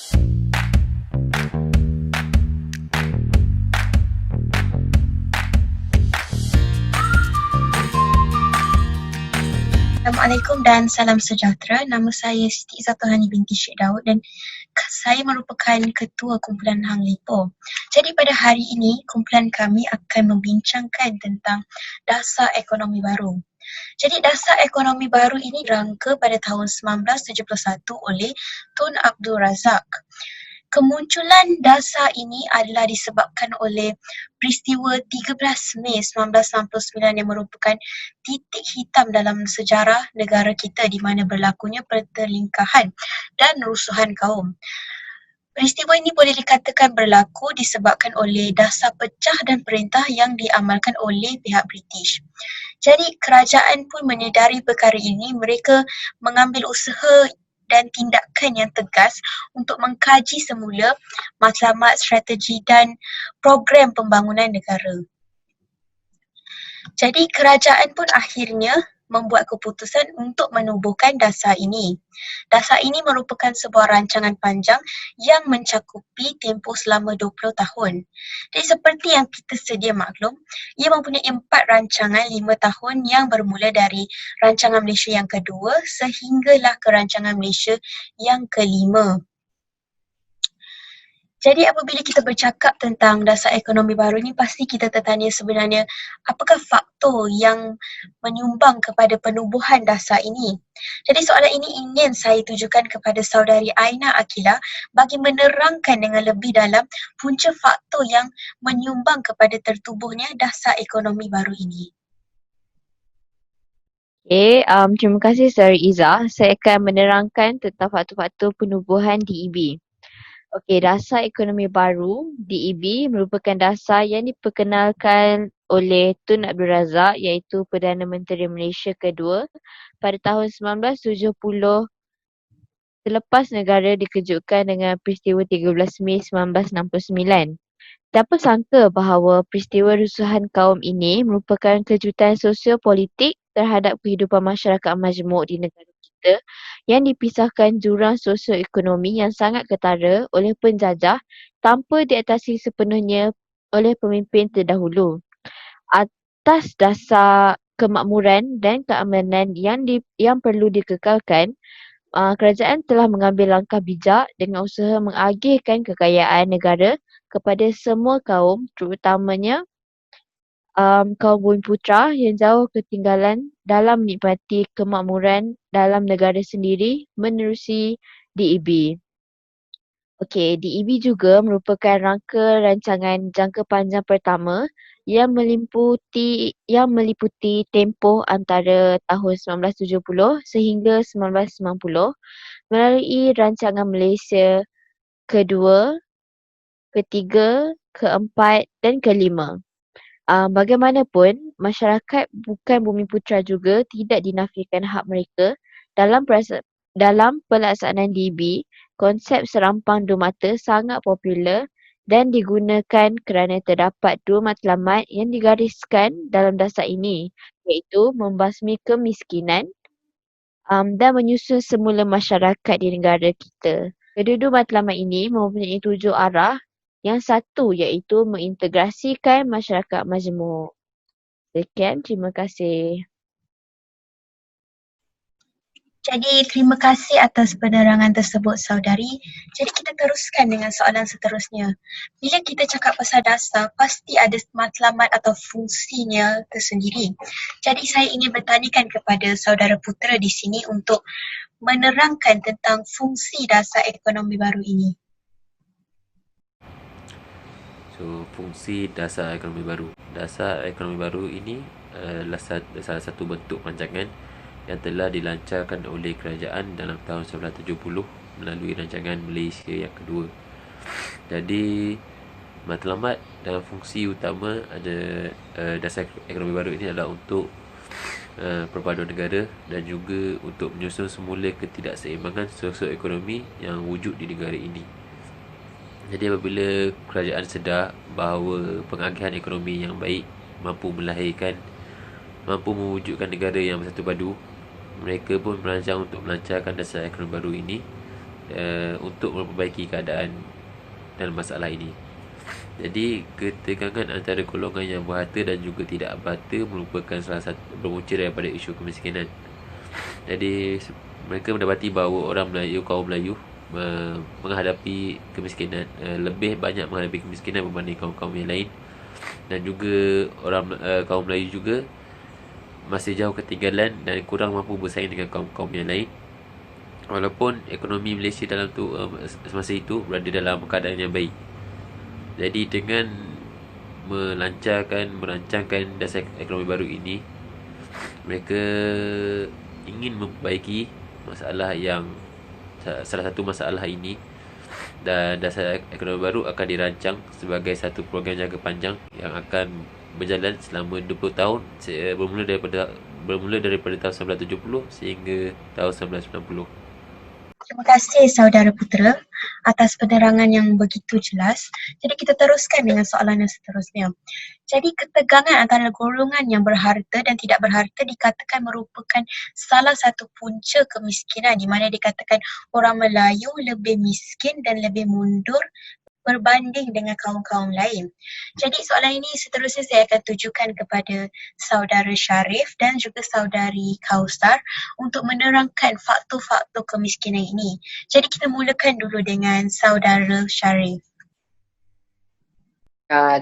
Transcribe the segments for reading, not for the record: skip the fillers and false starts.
Assalamualaikum dan salam sejahtera. Nama saya Siti Izzatuhani binti Syed Daud dan saya merupakan Ketua Kumpulan Hang Lipo. Jadi pada hari ini, kumpulan kami akan membincangkan tentang dasar ekonomi baru. Jadi dasar ekonomi baru ini dirangka pada tahun 1971 oleh Tun Abdul Razak. Kemunculan dasar ini adalah disebabkan oleh peristiwa 13 Mei 1969 yang merupakan titik hitam dalam sejarah negara kita di mana berlakunya pertelingkahan dan rusuhan kaum. Peristiwa ini boleh dikatakan berlaku disebabkan oleh dasar pecah dan perintah yang diamalkan oleh pihak British. Jadi kerajaan pun menyedari perkara ini, mereka mengambil usaha dan tindakan yang tegas untuk mengkaji semula matlamat, strategi dan program pembangunan negara. Jadi kerajaan pun akhirnya membuat keputusan untuk menubuhkan dasar ini. Dasar ini merupakan sebuah rancangan panjang yang mencakupi tempoh selama 20 tahun. Jadi seperti yang kita sedia maklum, ia mempunyai 4 rancangan 5 tahun yang bermula dari rancangan Malaysia yang kedua sehinggalah ke rancangan Malaysia yang kelima. Jadi apabila kita bercakap tentang dasar ekonomi baru ni, pasti kita tertanya sebenarnya apakah faktor yang menyumbang kepada penubuhan dasar ini. Jadi soalan ini ingin saya tujukan kepada saudari Aina Akila bagi menerangkan dengan lebih dalam punca faktor yang menyumbang kepada tertubuhnya dasar ekonomi baru ini. Terima kasih Saudari Izzah. Saya akan menerangkan tentang faktor-faktor penubuhan DEB. Dasar ekonomi baru DEB merupakan dasar yang diperkenalkan oleh Tun Abdul Razak iaitu Perdana Menteri Malaysia kedua pada tahun 1970 selepas negara dikejutkan dengan peristiwa 13 Mei 1969. Siapa sangka bahawa peristiwa rusuhan kaum ini merupakan kejutan sosiopolitik terhadap kehidupan masyarakat majmuk di negara kita yang dipisahkan jurang sosioekonomi yang sangat ketara oleh penjajah tanpa diatasi sepenuhnya oleh pemimpin terdahulu. Atas dasar kemakmuran dan keamanan yang perlu dikekalkan, kerajaan telah mengambil langkah bijak dengan usaha mengagihkan kekayaan negara kepada semua kaum, terutamanya kaum Bumiputera yang jauh ketinggalan dalam menikmati kemakmuran dalam negara sendiri menerusi DEB. DEB juga merupakan rangka rancangan jangka panjang pertama yang meliputi tempoh antara tahun 1970 sehingga 1990 melalui rancangan Malaysia kedua, ketiga, keempat dan kelima. Bagaimanapun, masyarakat bukan Bumiputera juga tidak dinafikan hak mereka dalam pelaksanaan DEB. Konsep serampang dua mata sangat popular dan digunakan kerana terdapat dua matlamat yang digariskan dalam dasar ini, iaitu membasmi kemiskinan dan menyusun semula masyarakat di negara kita. Kedua-dua matlamat ini mempunyai 7 arah. Yang satu iaitu mengintegrasikan masyarakat majmuk. Sekian, terima kasih. Jadi terima kasih atas penerangan tersebut saudari. Jadi kita teruskan dengan soalan seterusnya. Bila kita cakap pasal dasar, pasti ada matlamat atau fungsinya tersendiri. Jadi saya ingin bertanyakan kepada saudara Putera di sini untuk menerangkan tentang fungsi dasar ekonomi baru ini. Fungsi dasar ekonomi baru. Dasar ekonomi baru ini adalah salah satu bentuk rancangan yang telah dilancarkan oleh kerajaan dalam tahun 1970 melalui rancangan Malaysia yang kedua. Jadi matlamat dan fungsi utama ada dasar ekonomi baru ini adalah untuk perpaduan negara dan juga untuk menyusun semula ketidakseimbangan sosioekonomi yang wujud di negara ini. Jadi apabila kerajaan sedar bahawa pengagihan ekonomi yang baik mampu mewujudkan negara yang bersatu padu, mereka pun merancang untuk melancarkan dasar ekonomi baru ini untuk memperbaiki keadaan dalam masalah ini. Jadi ketegangan antara golongan yang berharta dan juga tidak berharta merupakan salah satu berpunca daripada isu kemiskinan. Jadi mereka mendapati bahawa kaum Melayu menghadapi kemiskinan, lebih banyak menghadapi kemiskinan berbanding kaum-kaum yang lain, dan juga kaum Melayu juga masih jauh ketinggalan dan kurang mampu bersaing dengan kaum-kaum yang lain, walaupun ekonomi Malaysia semasa itu berada dalam keadaan yang baik. Jadi dengan merancangkan dasar ekonomi baru ini, mereka ingin memperbaiki salah satu masalah ini, dan dasar ekonomi baru akan dirancang sebagai satu program jangka panjang yang akan berjalan selama 20 tahun, bermula daripada tahun 1970 sehingga tahun 1990. Terima kasih saudara Putera atas penerangan yang begitu jelas. Jadi kita teruskan dengan soalan yang seterusnya. Jadi ketegangan antara golongan yang berharta dan tidak berharta dikatakan merupakan salah satu punca kemiskinan, di mana dikatakan orang Melayu lebih miskin dan lebih mundur berbanding dengan kaum-kaum lain. Jadi soalan ini seterusnya saya akan tujukan kepada saudara Sharif dan juga saudari Kausar untuk menerangkan faktor-faktor kemiskinan ini. Jadi kita mulakan dulu dengan saudara Sharif.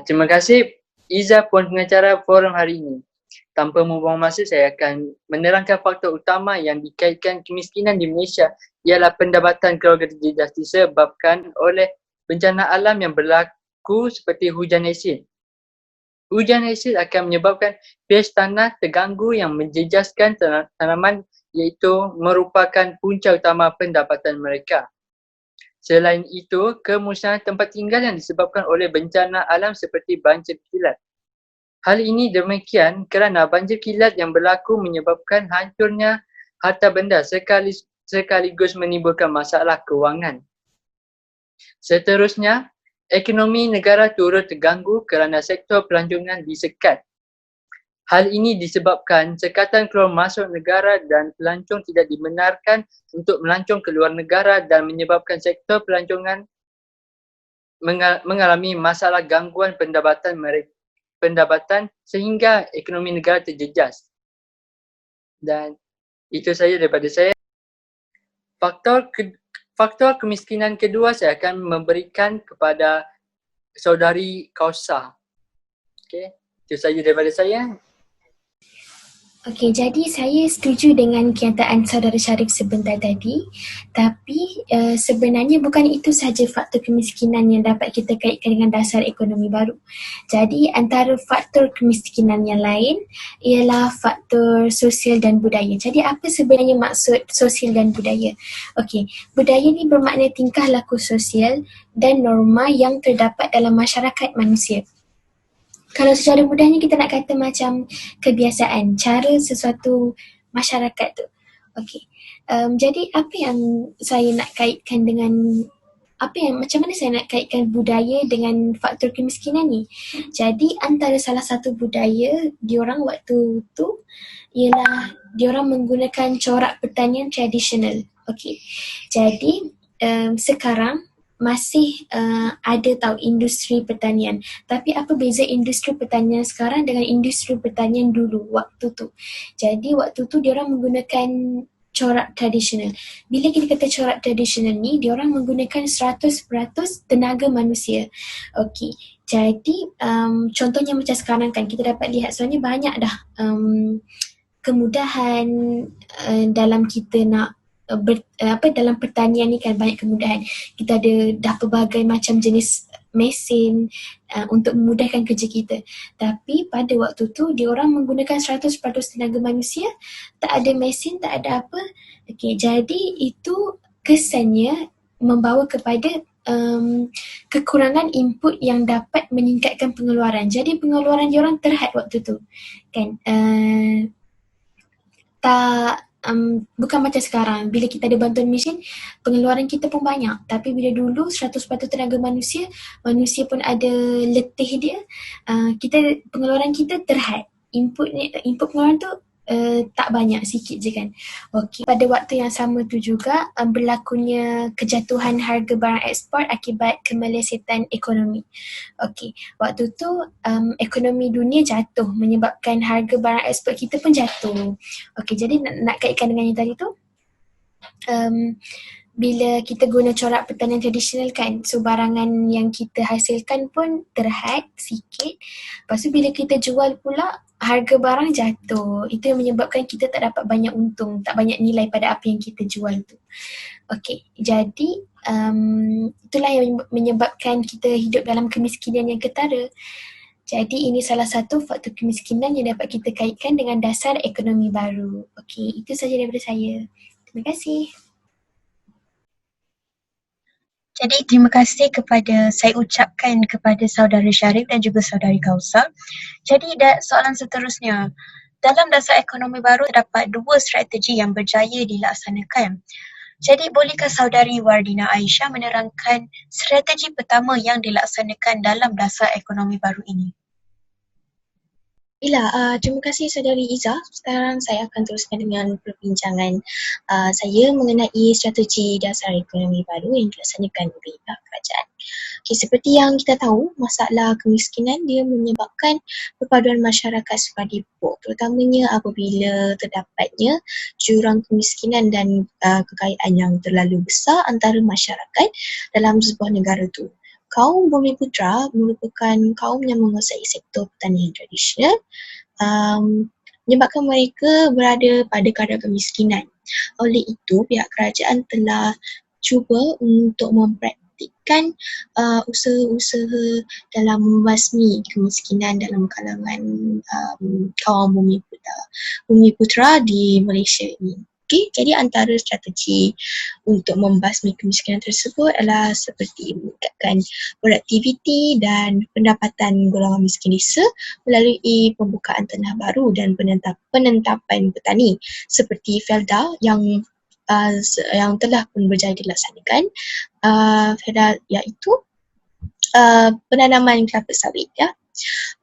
Terima kasih Iza, Puan Pengacara forum hari ini. Tanpa membuang masa, saya akan menerangkan faktor utama yang dikaitkan kemiskinan di Malaysia ialah pendapatan keluarga terjejas disebabkan oleh bencana alam yang berlaku seperti hujan asid. Hujan asid akan menyebabkan pH tanah terganggu yang menjejaskan tanaman, iaitu merupakan punca utama pendapatan mereka. Selain itu, kemusnahan tempat tinggal yang disebabkan oleh bencana alam seperti banjir kilat. Hal ini demikian kerana banjir kilat yang berlaku menyebabkan hancurnya harta benda sekaligus menimbulkan masalah kewangan. Seterusnya, ekonomi negara turut terganggu kerana sektor pelancongan disekat. Hal ini disebabkan sekatan keluar masuk negara dan pelancong tidak dibenarkan untuk melancong ke luar negara dan menyebabkan sektor pelancongan mengalami masalah gangguan pendapatan sehingga ekonomi negara terjejas. Dan itu saja daripada saya. Faktor kemiskinan kedua saya akan memberikan kepada saudari Kausar. Okey, itu saja daripada saya. Okey, jadi saya setuju dengan kenyataan saudara Sharif sebentar tadi, tapi sebenarnya bukan itu sahaja faktor kemiskinan yang dapat kita kaitkan dengan dasar ekonomi baru. Jadi antara faktor kemiskinan yang lain ialah faktor sosial dan budaya. Jadi apa sebenarnya maksud sosial dan budaya? Okey, budaya ni bermakna tingkah laku sosial dan norma yang terdapat dalam masyarakat manusia. Kalau secara mudahnya kita nak kata macam kebiasaan, cara sesuatu masyarakat tu. Okey. Jadi apa yang saya nak kaitkan dengan macam mana saya nak kaitkan budaya dengan faktor kemiskinan ni? Jadi antara salah satu budaya diorang waktu tu ialah diorang menggunakan corak pertanian tradisional. Okey. Jadi sekarang masih ada tahu industri pertanian. Tapi apa beza industri pertanian sekarang dengan industri pertanian dulu waktu tu? Jadi waktu tu diorang menggunakan corak tradisional. Bila kita kata corak tradisional ni, diorang menggunakan 100% tenaga manusia. Okey. Jadi contohnya macam sekarang kan kita dapat lihat sebenarnya banyak dah kemudahan dalam kita nak dalam pertanian ni kan banyak kemudahan. Kita ada dah pelbagai macam jenis mesin untuk memudahkan kerja kita. Tapi pada waktu tu diorang menggunakan 100% tenaga manusia, tak ada mesin, tak ada apa. Okey, jadi itu kesannya membawa kepada kekurangan input yang dapat meningkatkan pengeluaran. Jadi pengeluaran diorang terhad waktu tu kan. Bukan macam sekarang, bila kita ada bantuan mesin, pengeluaran kita pun banyak. Tapi bila dulu 100% tenaga manusia pun ada letih dia, pengeluaran kita terhad. Input pengeluaran tu tak banyak, sikit je kan. Okey, pada waktu yang sama tu juga berlakunya kejatuhan harga barang ekspor akibat kemelesetan ekonomi. Okey, waktu tu ekonomi dunia jatuh menyebabkan harga barang ekspor kita pun jatuh. Okey, jadi nak kaitkan dengan yang tadi tu, bila kita guna corak pertanian tradisional kan, so barangan yang kita hasilkan pun terhad sikit. Lepas tu bila kita jual pula, harga barang jatuh. Itu yang menyebabkan kita tak dapat banyak untung, tak banyak nilai pada apa yang kita jual tu. Okey, jadi itulah yang menyebabkan kita hidup dalam kemiskinan yang ketara. Jadi ini salah satu faktor kemiskinan yang dapat kita kaitkan dengan dasar ekonomi baru. Okey, itu sahaja daripada saya. Terima kasih. Jadi terima kasih saya ucapkan kepada saudara Syarif dan juga saudari Kausa. Jadi soalan seterusnya, dalam dasar ekonomi baru terdapat 2 strategi yang berjaya dilaksanakan. Jadi bolehkah saudari Wardina Aisyah menerangkan strategi pertama yang dilaksanakan dalam dasar ekonomi baru ini? Terima kasih saudari Iza. Sekarang saya akan teruskan dengan perbincangan saya mengenai strategi dasar ekonomi baru yang dilaksanakan oleh pihak kerajaan. Okay, seperti yang kita tahu, masalah kemiskinan dia menyebabkan perpaduan masyarakat sebagai pokok, terutamanya apabila terdapatnya jurang kemiskinan dan kekayaan yang terlalu besar antara masyarakat dalam sebuah negara itu. Kaum Bumiputra merupakan kaum yang menguasai sektor pertanian tradisional, menyebabkan mereka berada pada kadar kemiskinan. Oleh itu, pihak kerajaan telah cuba untuk mempraktikkan usaha-usaha dalam membasmi kemiskinan dalam kalangan kaum Bumiputra di Malaysia ini. Okay, jadi antara strategi untuk membasmi kemiskinan tersebut adalah seperti meningkatkan produktiviti dan pendapatan golongan miskin desa melalui pembukaan tanah baru dan penentapan petani seperti Felda yang telah pun berjaya dilaksanakan. Felda iaitu penanaman kelapa sawit ya.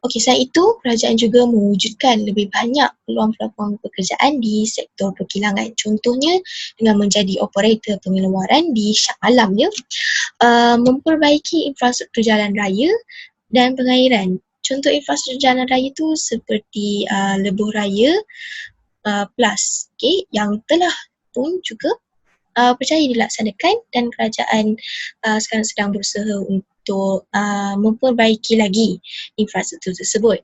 Okey, selain itu, kerajaan juga mewujudkan lebih banyak peluang-peluang pekerjaan di sektor perkilangan. Contohnya dengan menjadi operator pengeluaran di Shah Alam ya. Memperbaiki infrastruktur jalan raya dan pengairan. Contoh infrastruktur jalan raya itu seperti Lebuh Raya Plus, yang telah pun juga percaya dilaksanakan dan kerajaan sekarang sedang berusaha untuk memperbaiki lagi infrastruktur tersebut.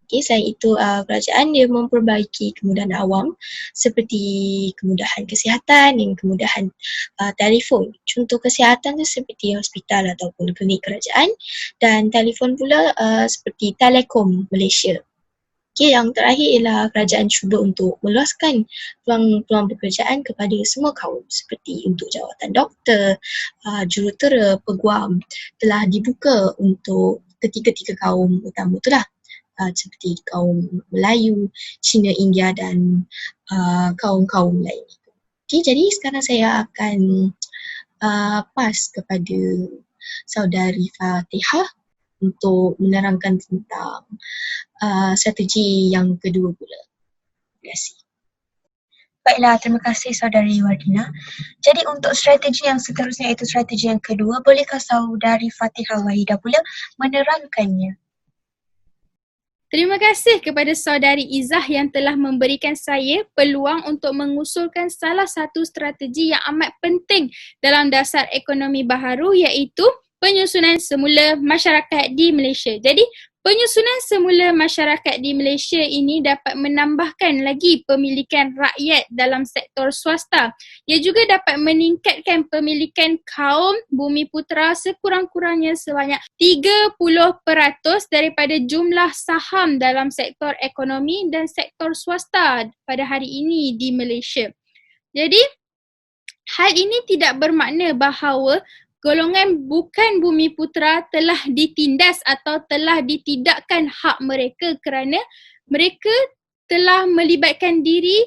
Selain itu, kerajaan dia memperbaiki kemudahan awam seperti kemudahan kesihatan dan kemudahan telefon. Contoh kesihatan tu seperti hospital ataupun klinik kerajaan, dan telefon pula seperti Telekom Malaysia. Yang terakhir ialah kerajaan cuba untuk meluaskan peluang pekerjaan kepada semua kaum seperti untuk jawatan doktor, jurutera, peguam telah dibuka untuk ketiga-tiga kaum utama itulah. Seperti kaum Melayu, Cina, India dan kaum-kaum lain. Jadi sekarang saya akan pass kepada saudari Fatihah untuk menerangkan tentang strategi yang kedua pula. Terima kasih. Baiklah, terima kasih saudari Wardina. Jadi untuk strategi yang seterusnya iaitu strategi yang kedua, bolehkah saudari Fatihah Wahidah pula menerangkannya? Terima kasih kepada saudari Izzah yang telah memberikan saya peluang untuk mengusulkan salah satu strategi yang amat penting dalam dasar ekonomi baharu iaitu penyusunan semula masyarakat di Malaysia. Jadi, penyusunan semula masyarakat di Malaysia ini dapat menambahkan lagi pemilikan rakyat dalam sektor swasta. Ia juga dapat meningkatkan pemilikan kaum Bumiputra sekurang-kurangnya sebanyak 30% daripada jumlah saham dalam sektor ekonomi dan sektor swasta pada hari ini di Malaysia. Jadi, hal ini tidak bermakna bahawa golongan bukan Bumiputra telah ditindas atau telah ditidakkan hak mereka kerana mereka telah melibatkan diri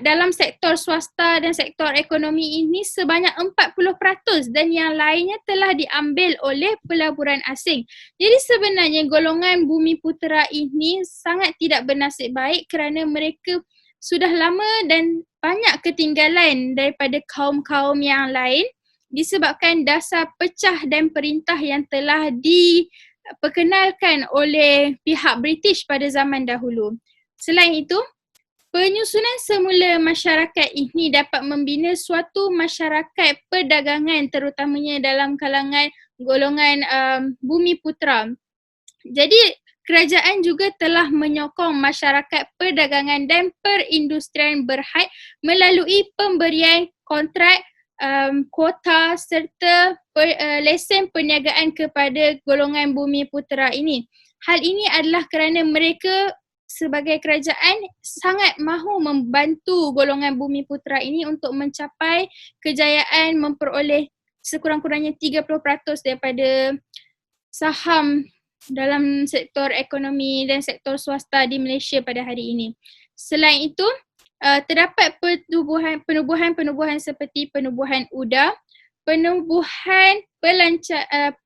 dalam sektor swasta dan sektor ekonomi ini sebanyak 40% dan yang lainnya telah diambil oleh pelaburan asing. Jadi sebenarnya golongan Bumiputra ini sangat tidak bernasib baik kerana mereka sudah lama dan banyak ketinggalan daripada kaum-kaum yang lain disebabkan dasar pecah dan perintah yang telah diperkenalkan oleh pihak British pada zaman dahulu. Selain itu, penyusunan semula masyarakat ini dapat membina suatu masyarakat perdagangan terutamanya dalam kalangan golongan bumi putera. Jadi kerajaan juga telah menyokong masyarakat perdagangan dan perindustrian berhad melalui pemberian kontrak, kuota serta lesen perniagaan kepada golongan bumi putera ini. Hal ini adalah kerana mereka sebagai kerajaan sangat mahu membantu golongan bumi putera ini untuk mencapai kejayaan memperoleh sekurang-kurangnya 30% daripada saham dalam sektor ekonomi dan sektor swasta di Malaysia pada hari ini. Selain itu, terdapat penubuhan seperti penubuhan UDA,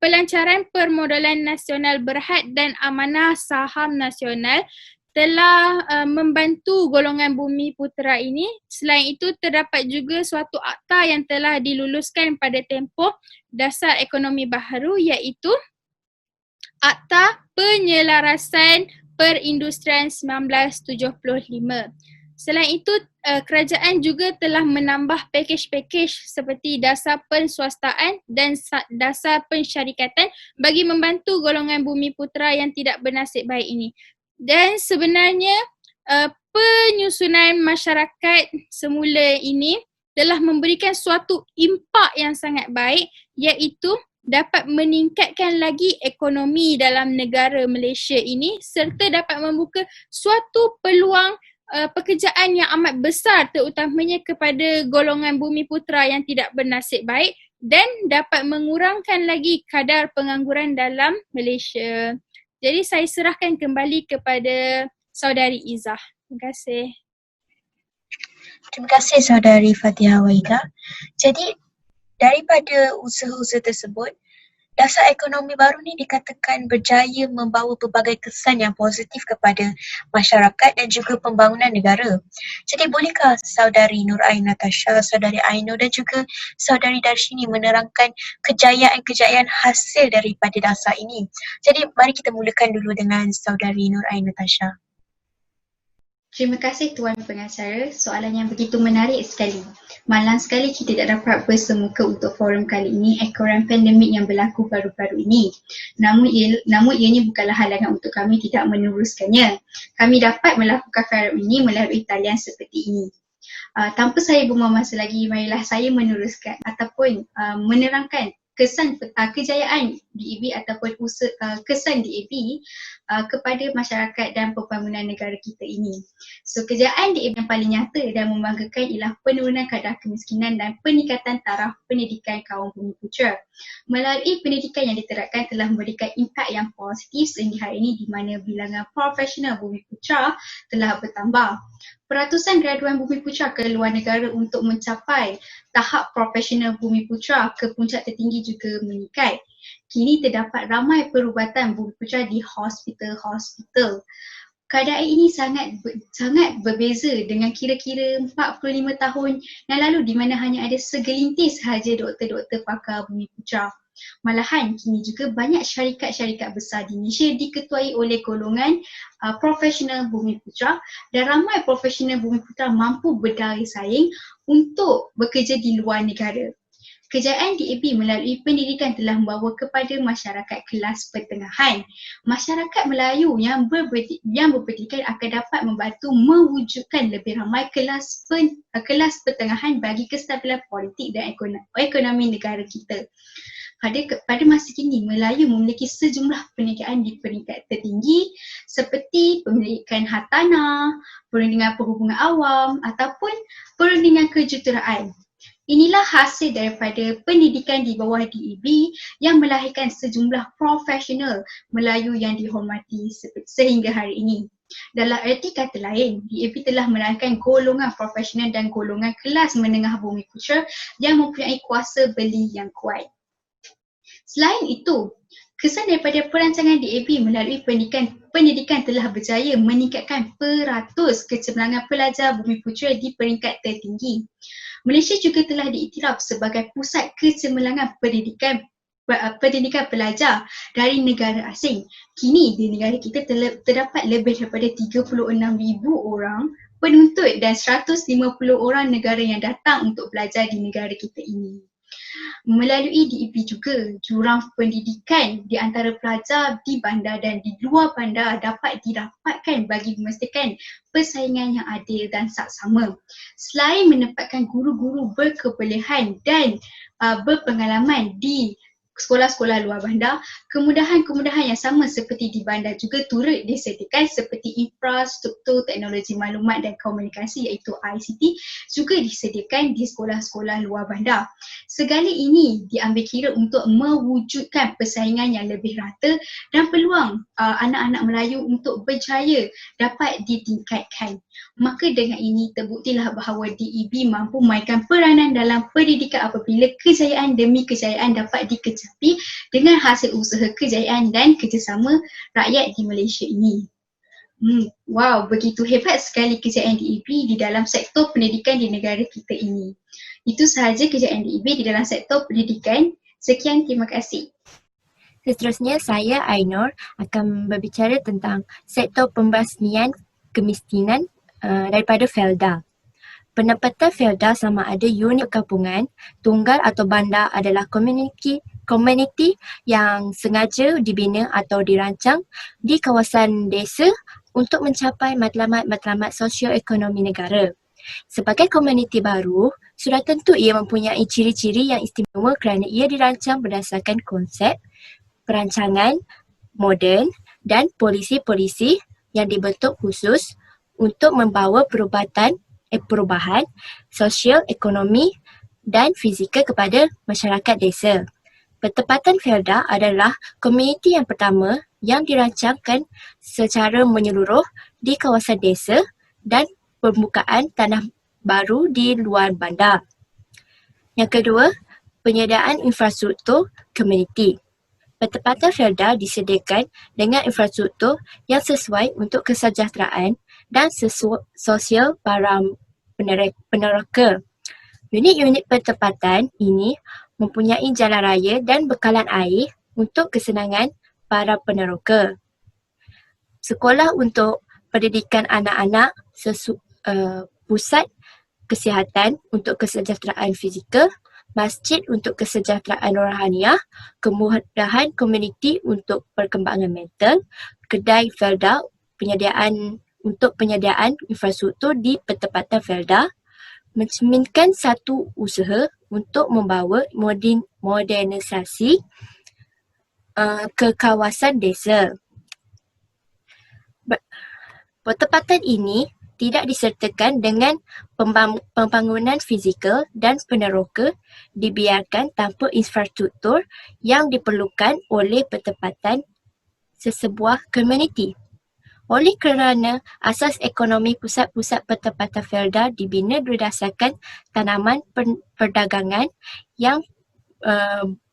pelancaran permodalan nasional berhad dan amanah saham nasional telah membantu golongan bumi putera ini. Selain itu, terdapat juga suatu akta yang telah diluluskan pada tempoh dasar ekonomi baharu iaitu Akta Penyelarasan Perindustrian 1975. Selain itu, kerajaan juga telah menambah pakej-pakej seperti dasar penswastaan dan dasar pensyarikatan bagi membantu golongan bumi putera yang tidak bernasib baik ini. Dan sebenarnya penyusunan masyarakat semula ini telah memberikan suatu impak yang sangat baik iaitu dapat meningkatkan lagi ekonomi dalam negara Malaysia ini serta dapat membuka suatu peluang pekerjaan yang amat besar terutamanya kepada golongan bumi putera yang tidak bernasib baik dan dapat mengurangkan lagi kadar pengangguran dalam Malaysia. Jadi saya serahkan kembali kepada Saudari Izzah. Terima kasih. Terima kasih Saudari Fatihah Wahida. Jadi daripada usaha-usaha tersebut, dasar ekonomi baru ni dikatakan berjaya membawa pelbagai kesan yang positif kepada masyarakat dan juga pembangunan negara. Jadi bolehkah Saudari Nur Ain Natasha, Saudari Aino dan juga Saudari Darshini menerangkan kejayaan-kejayaan hasil daripada dasar ini? Jadi mari kita mulakan dulu dengan Saudari Nur Ain Natasha. Terima kasih Tuan Pengacara, soalan yang begitu menarik sekali. Malang sekali kita tak dapat bersemuka untuk forum kali ini ekoran pandemik yang berlaku baru-baru ini. Namun ianya bukanlah halangan untuk kami tidak meneruskannya. Kami dapat melakukan forum ini melalui talian seperti ini. Tanpa saya buang masa lagi, marilah saya meneruskan ataupun menerangkan kesan kejayaan DAB ataupun kesan DAB kepada masyarakat dan pembangunan negara kita ini. So kejayaan DAB yang paling nyata dan membanggakan ialah penurunan kadar kemiskinan dan peningkatan taraf pendidikan kaum bumi putera. Melalui pendidikan yang diterapkan telah memberikan impak yang positif sehingga hari ini di mana bilangan profesional bumi putera telah bertambah. Peratusan graduan bumi putera ke luar negara untuk mencapai tahap profesional bumi putera ke puncak tertinggi juga meningkat. Kini terdapat ramai perubatan bumi putera di hospital-hospital. Keadaan ini sangat berbeza dengan kira-kira 45 tahun yang lalu di mana hanya ada segelintir sahaja doktor-doktor pakar bumi putera. Malahan kini juga banyak syarikat-syarikat besar di Malaysia diketuai oleh golongan profesional bumi putera dan ramai profesional bumi putera mampu berdaya saing untuk bekerja di luar negara. Kejayaan DAB melalui pendidikan telah membawa kepada masyarakat kelas pertengahan. Masyarakat Melayu yang berpendidikan akan dapat membantu mewujudkan lebih ramai kelas pertengahan bagi kestabilan politik dan ekonomi negara kita. Pada masa kini, Melayu memiliki sejumlah perniagaan di peringkat tertinggi seperti pemilikan hartanah, perundingan perhubungan awam ataupun perundingan kejuruteraan. Inilah hasil daripada pendidikan di bawah DAB yang melahirkan sejumlah profesional Melayu yang dihormati sehingga hari ini. Dalam erti kata lain, DAB telah melahirkan golongan profesional dan golongan kelas menengah bumi putera yang mempunyai kuasa beli yang kuat. Selain itu, Kesan daripada perancangan DAP melalui pendidikan telah berjaya meningkatkan peratus kecemerlangan pelajar Bumiputera di peringkat tertinggi. Malaysia juga telah diiktiraf sebagai pusat kecemerlangan pendidikan pelajar dari negara asing. Kini di negara kita terdapat lebih daripada 36,000 orang penuntut dan 150 orang negara yang datang untuk belajar di negara kita ini. Melalui DAP juga, jurang pendidikan di antara pelajar di bandar dan di luar bandar dapat dirapatkan bagi memastikan persaingan yang adil dan saksama. Selain menempatkan guru-guru berkebolehan dan berpengalaman di sekolah-sekolah luar bandar, kemudahan-kemudahan yang sama seperti di bandar juga turut disediakan seperti infrastruktur teknologi maklumat dan komunikasi iaitu ICT juga disediakan di sekolah-sekolah luar bandar. Segala ini diambil kira untuk mewujudkan persaingan yang lebih rata dan peluang anak-anak Melayu untuk berjaya dapat ditingkatkan. Maka dengan ini terbuktilah bahawa DAP mampu memainkan peranan dalam pendidikan apabila kejayaan demi kejayaan dapat dikecapi dengan hasil usaha kejayaan dan kerjasama rakyat di Malaysia ini. Wow, begitu hebat sekali kejayaan DAP di dalam sektor pendidikan di negara kita ini. Itu sahaja kejayaan DAP di dalam sektor pendidikan. Sekian, terima kasih. Seterusnya, saya Ainur akan berbicara tentang sektor pembasmian kemiskinan daripada Felda. Pendapatan Felda sama ada unit perkampungan, tunggal atau bandar adalah komuniti yang sengaja dibina atau dirancang di kawasan desa untuk mencapai matlamat-matlamat sosio-ekonomi negara. Sebagai komuniti baru, sudah tentu ia mempunyai ciri-ciri yang istimewa kerana ia dirancang berdasarkan konsep, perancangan, moden dan polisi-polisi yang dibentuk khusus untuk membawa perubahan sosial, ekonomi dan fizikal kepada masyarakat desa. Bertepatan Felda adalah komuniti yang pertama yang dirancangkan secara menyeluruh di kawasan desa dan pembukaan tanah baru di luar bandar. Yang kedua, penyediaan infrastruktur komuniti. Bertepatan Felda disediakan dengan infrastruktur yang sesuai untuk kesejahteraan dan sosial para peneroka. Unit-unit pertempatan ini mempunyai jalan raya dan bekalan air untuk kesenangan para peneroka. Sekolah untuk pendidikan anak-anak, pusat kesihatan untuk kesejahteraan fizikal, masjid untuk kesejahteraan rohaniah, kemudahan komuniti untuk perkembangan mental, kedai Felda untuk penyediaan infrastruktur di pertempatan Felda, mencerminkan satu usaha untuk membawa modernisasi ke kawasan desa. Pertempatan ini tidak disertakan dengan pembangunan fizikal dan peneroka dibiarkan tanpa infrastruktur yang diperlukan oleh pertempatan sesebuah komuniti. Oleh kerana asas ekonomi pusat-pusat pertempatan Felda dibina berdasarkan tanaman perdagangan yang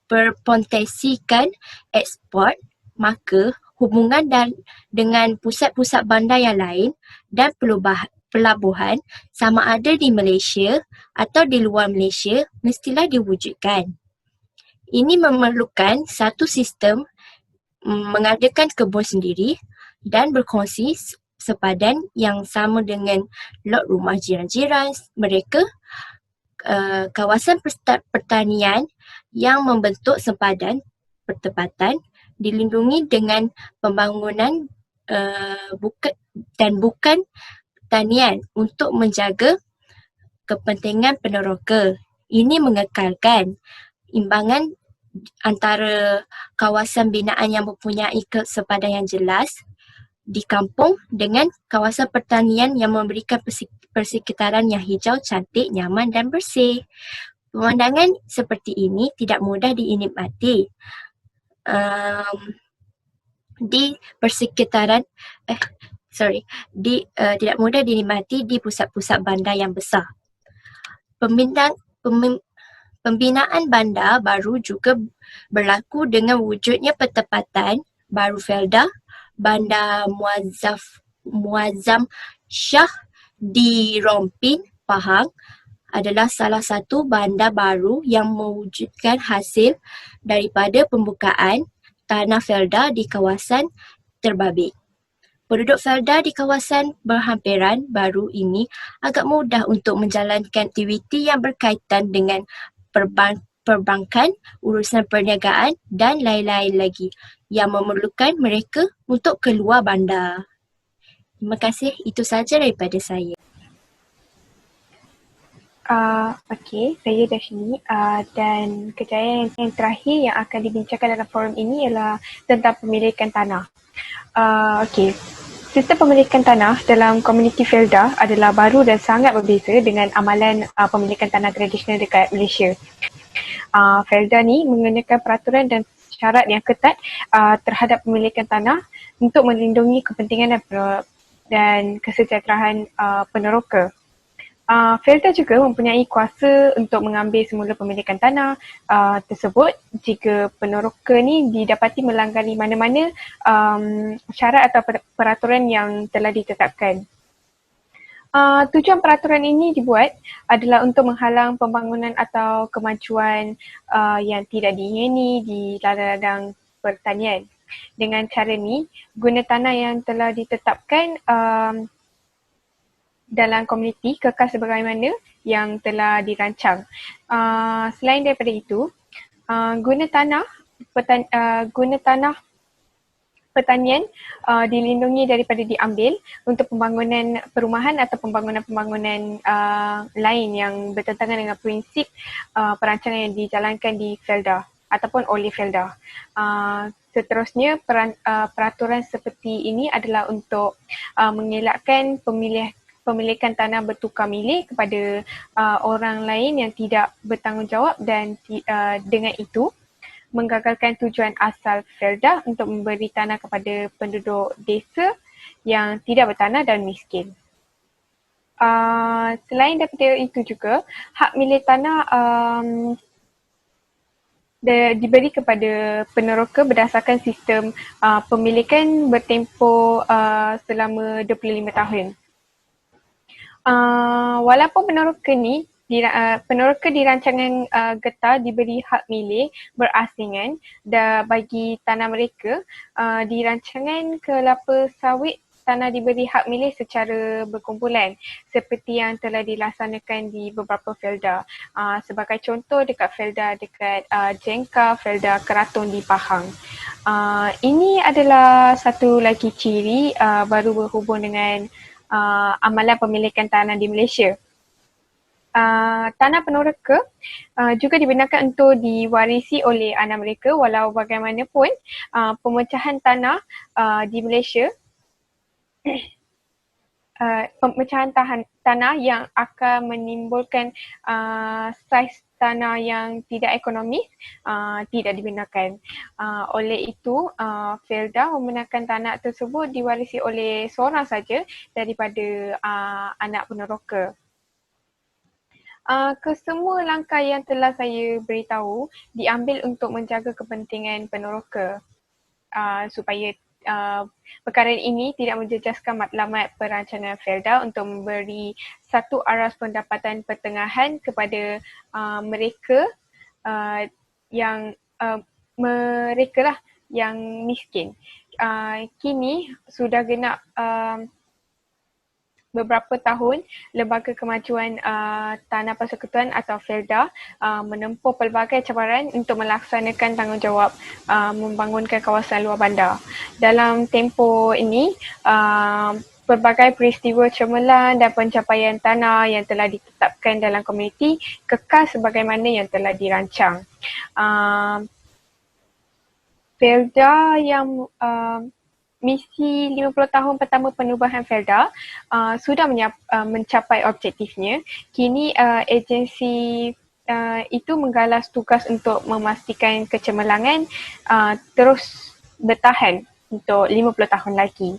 berpotensikan ekspor, maka hubungan dengan pusat-pusat bandar yang lain dan pelabuhan sama ada di Malaysia atau di luar Malaysia mestilah diwujudkan. Ini memerlukan satu sistem mengadakan kebun sendiri dan berkongsi sepadan yang sama dengan lot rumah jiran-jiran mereka, kawasan pertanian yang membentuk sempadan pertempatan dilindungi dengan pembangunan bukan pertanian untuk menjaga kepentingan peneroka. Ini mengekalkan imbangan antara kawasan binaan yang mempunyai sempadan yang jelas di kampung dengan kawasan pertanian yang memberikan persekitaran yang hijau, cantik, nyaman dan bersih. Pemandangan seperti ini tidak mudah dinikmati tidak mudah dinikmati di pusat-pusat bandar yang besar. Pembinaan bandar baru juga berlaku dengan wujudnya pertempatan baru Felda, Bandar Muazzam Shah di Rompin, Pahang adalah salah satu bandar baru yang mewujudkan hasil daripada pembukaan tanah Felda di kawasan terbabit. Penduduk Felda di kawasan berhampiran baru ini agak mudah untuk menjalankan aktiviti yang berkaitan dengan perbankan, urusan perniagaan dan lain-lain lagi yang memerlukan mereka untuk keluar bandar. Terima kasih, itu sahaja daripada saya. Okey, saya Dashni dan kejayaan yang terakhir yang akan dibincangkan dalam forum ini ialah tentang pemilikan tanah. Okey, sistem pemilikan tanah dalam komuniti Felda adalah baru dan sangat berbeza dengan amalan pemilikan tanah tradisional dekat Malaysia. Felda ni mengenakan peraturan dan syarat yang ketat terhadap pemilikan tanah untuk melindungi kepentingan dan kesejahteraan peneroka. Felda juga mempunyai kuasa untuk mengambil semula pemilikan tanah tersebut jika peneroka ni didapati melanggar mana-mana syarat atau peraturan yang telah ditetapkan. Tujuan peraturan ini dibuat adalah untuk menghalang pembangunan atau kemajuan yang tidak diingini di ladang pertanian. Dengan cara ni, guna tanah yang telah ditetapkan dalam komuniti kekal sebagaimana yang telah dirancang. Selain daripada itu, guna tanah pertanian dilindungi daripada diambil untuk pembangunan perumahan atau pembangunan-pembangunan lain yang bertentangan dengan prinsip perancangan yang dijalankan di Felda ataupun oleh Felda. Seterusnya, peraturan seperti ini adalah untuk mengelakkan pemilikan tanah bertukar milik kepada orang lain yang tidak bertanggungjawab dan dengan itu menggagalkan tujuan asal Felda untuk memberi tanah kepada penduduk desa yang tidak bertanah dan miskin. Selain daripada itu juga, hak milik tanah diberi kepada peneroka berdasarkan sistem pemilikan bertempoh selama 25 tahun. Walaupun peneroka di rancangan getah diberi hak milik berasingan bagi tanah mereka, di rancangan kelapa sawit tanah diberi hak milik secara berkumpulan seperti yang telah dilaksanakan di beberapa Felda. Sebagai contoh dekat Jengka, Felda Keraton di Pahang. Ini adalah satu lagi ciri baru berhubung dengan amalan pemilikan tanah di Malaysia. Tanah peneroka juga dibenarkan untuk diwarisi oleh anak mereka walau bagaimanapun pemecahan tanah di Malaysia pemecahan tanah yang akan menimbulkan saiz tanah yang tidak ekonomis tidak dibenarkan. Oleh itu, Felda membenarkan tanah tersebut diwarisi oleh seorang saja daripada anak peneroka. Kesemua langkah yang telah saya beritahu diambil untuk menjaga kepentingan peneroka supaya perkara ini tidak menjejaskan matlamat perancangan Felda untuk memberi satu aras pendapatan pertengahan kepada mereka yang miskin. Kini sudah genap beberapa tahun, Lembaga Kemajuan Tanah Persekutuan atau Felda menempuh pelbagai cabaran untuk melaksanakan tanggungjawab membangunkan kawasan luar bandar. Dalam tempoh ini, pelbagai peristiwa cemerlang dan pencapaian tanah yang telah ditetapkan dalam komuniti kekal sebagaimana yang telah dirancang. Felda yang misi 50 tahun pertama penubuhan Felda sudah mencapai objektifnya. Kini agensi itu menggalas tugas untuk memastikan kecemerlangan terus bertahan untuk 50 tahun lagi.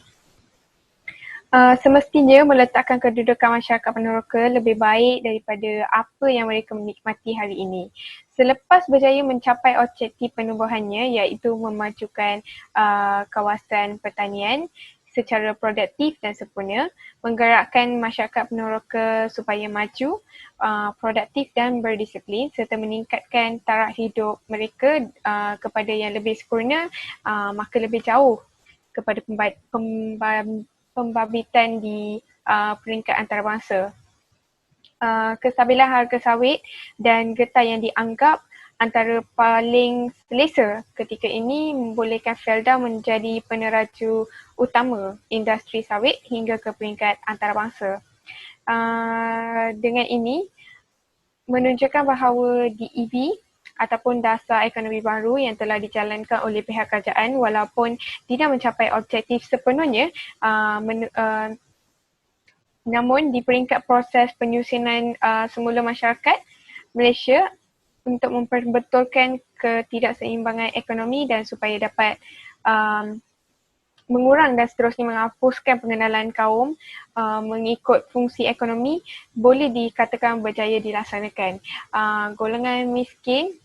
Semestinya meletakkan kedudukan masyarakat peneroka lebih baik daripada apa yang mereka menikmati hari ini. Selepas berjaya mencapai objektif penubuhannya iaitu memajukan kawasan pertanian secara produktif dan sempurna, menggerakkan masyarakat peneroka supaya maju, produktif dan berdisiplin serta meningkatkan taraf hidup mereka kepada yang lebih sempurna, maka lebih jauh kepada pembabitian di peringkat antarabangsa. Kestabilan harga sawit dan getah yang dianggap antara paling selesa ketika ini membolehkan Felda menjadi peneraju utama industri sawit hingga ke peringkat antarabangsa. Dengan ini menunjukkan bahawa DEB ataupun dasar ekonomi baru yang telah dijalankan oleh pihak kerajaan walaupun tidak mencapai objektif sepenuhnya, namun di peringkat proses penyusunan semula masyarakat Malaysia untuk memperbetulkan ketidakseimbangan ekonomi dan supaya dapat mengurang dan seterusnya menghapuskan pengenalan kaum mengikut fungsi ekonomi boleh dikatakan berjaya dilaksanakan. Golongan miskin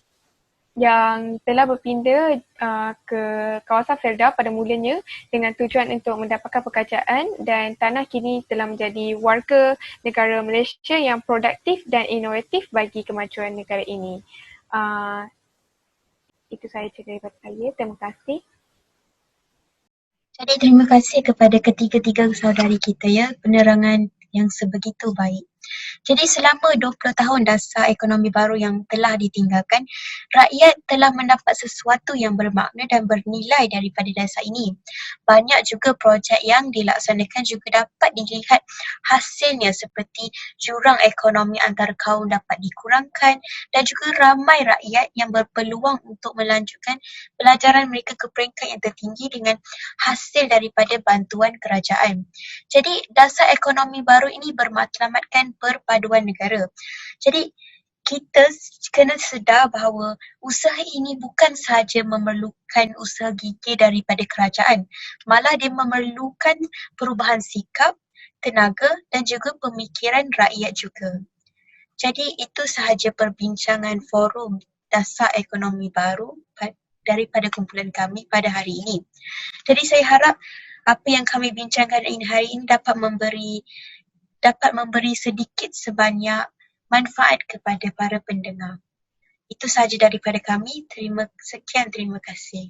yang telah berpindah ke kawasan Felda pada mulanya dengan tujuan untuk mendapatkan pekerjaan dan tanah kini telah menjadi warga negara Malaysia yang produktif dan inovatif bagi kemajuan negara ini. Itu sahaja daripada saya. Terima kasih. Jadi terima kasih kepada ketiga-tiga saudari kita ya, penerangan yang sebegitu baik. Jadi selama 20 tahun dasar ekonomi baru yang telah ditinggalkan, rakyat telah mendapat sesuatu yang bermakna dan bernilai daripada dasar ini. Banyak juga projek yang dilaksanakan juga dapat dilihat hasilnya seperti jurang ekonomi antara kaum dapat dikurangkan dan juga ramai rakyat yang berpeluang untuk melanjutkan pelajaran mereka ke peringkat yang tertinggi dengan hasil daripada bantuan kerajaan. Jadi dasar ekonomi baru ini bermatlamatkan perpaduan negara. Jadi kita kena sedar bahawa usaha ini bukan sahaja memerlukan usaha gigih daripada kerajaan, malah dia memerlukan perubahan sikap, tenaga dan juga pemikiran rakyat juga. Jadi itu sahaja perbincangan forum dasar ekonomi baru daripada kumpulan kami pada hari ini. Jadi saya harap apa yang kami bincangkan hari ini dapat memberi sedikit sebanyak manfaat kepada para pendengar. Itu sahaja daripada kami. Terima kasih.